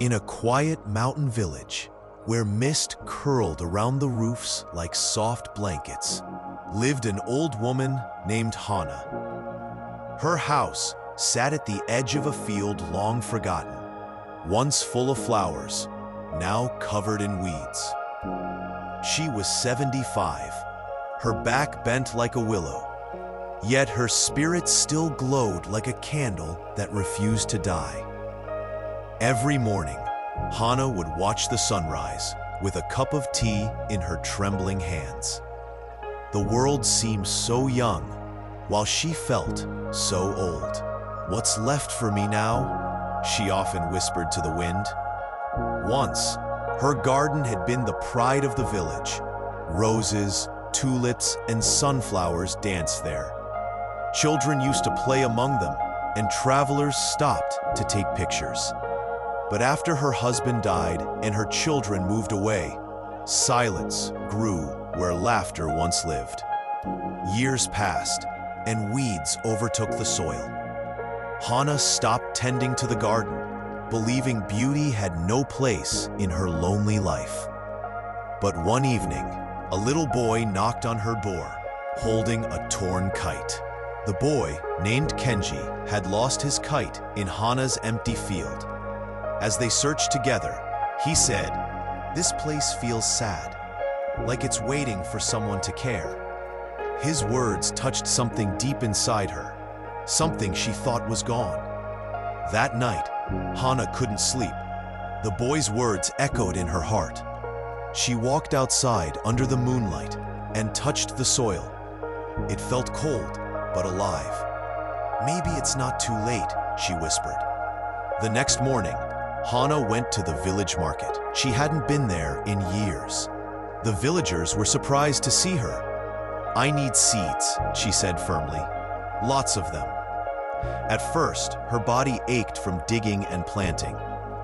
In a quiet mountain village, where mist curled around the roofs like soft blankets, lived an old woman named Hana. Her house sat at the edge of a field long forgotten, once full of flowers, now covered in weeds. She was 75, her back bent like a willow, yet her spirit still glowed like a candle that refused to die. Every morning, Hana would watch the sunrise with a cup of tea in her trembling hands. The world seemed so young, while she felt so old. "What's left for me now?" she often whispered to the wind. Once, her garden had been the pride of the village. Roses, tulips, and sunflowers danced there. Children used to play among them, and travelers stopped to take pictures. But after her husband died and her children moved away, silence grew where laughter once lived. Years passed, and weeds overtook the soil. Hana stopped tending to the garden, believing beauty had no place in her lonely life. But one evening, a little boy knocked on her door, holding a torn kite. The boy, named Kenji, had lost his kite in Hana's empty field. As they searched together, he said, "This place feels sad, like it's waiting for someone to care." His words touched something deep inside her, something she thought was gone. That night, Hana couldn't sleep. The boy's words echoed in her heart. She walked outside under the moonlight and touched the soil. It felt cold, but alive. "Maybe it's not too late," she whispered. The next morning, Hana went to the village market. She hadn't been there in years. The villagers were surprised to see her. "I need seeds," she said firmly. "Lots of them." At first, her body ached from digging and planting.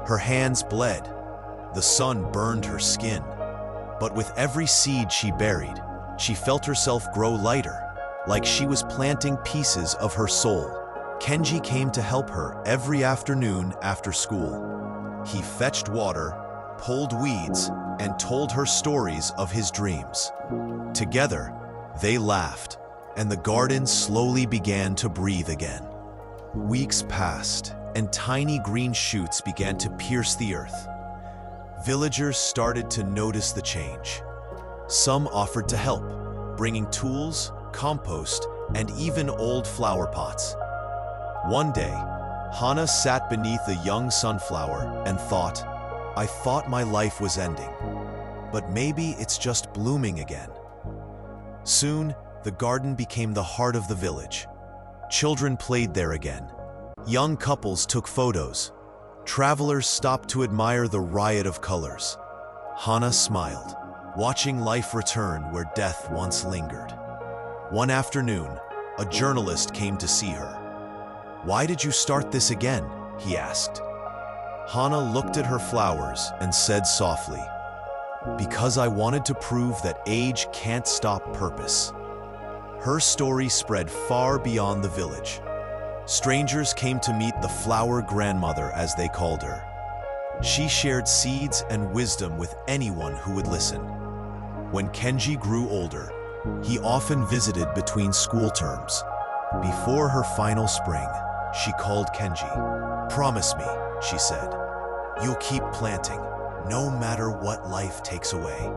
Her hands bled. The sun burned her skin. But with every seed she buried, she felt herself grow lighter, like she was planting pieces of her soul. Kenji came to help her every afternoon after school. He fetched water, pulled weeds, and told her stories of his dreams. Together, they laughed, and the garden slowly began to breathe again. Weeks passed, and tiny green shoots began to pierce the earth. Villagers started to notice the change. Some offered to help, bringing tools, compost, and even old flower pots. One day, Hana sat beneath a young sunflower and thought, "I thought my life was ending, but maybe it's just blooming again." Soon, the garden became the heart of the village. Children played there again. Young couples took photos. Travelers stopped to admire the riot of colors. Hana smiled, watching life return where death once lingered. One afternoon, a journalist came to see her. "Why did you start this again?" he asked. Hana looked at her flowers and said softly, "Because I wanted to prove that age can't stop purpose." Her story spread far beyond the village. Strangers came to meet the flower grandmother, as they called her. She shared seeds and wisdom with anyone who would listen. When Kenji grew older, he often visited between school terms. Before her final spring, she called Kenji. "Promise me," she said, "you'll keep planting, no matter what life takes away."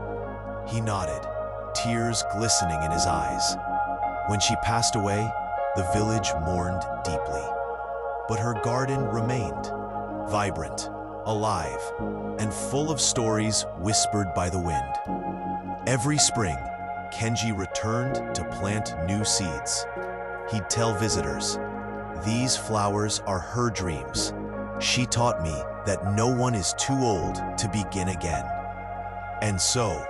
He nodded, tears glistening in his eyes. When she passed away, the village mourned deeply. But her garden remained, vibrant, alive, and full of stories whispered by the wind. Every spring, Kenji returned to plant new seeds. He'd tell visitors, "These flowers are her dreams. She taught me that no one is too old to begin again." And so,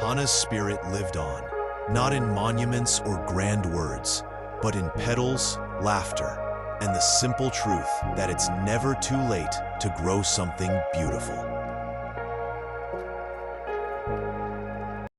Hana's spirit lived on, not in monuments or grand words, but in petals, laughter, and the simple truth that it's never too late to grow something beautiful.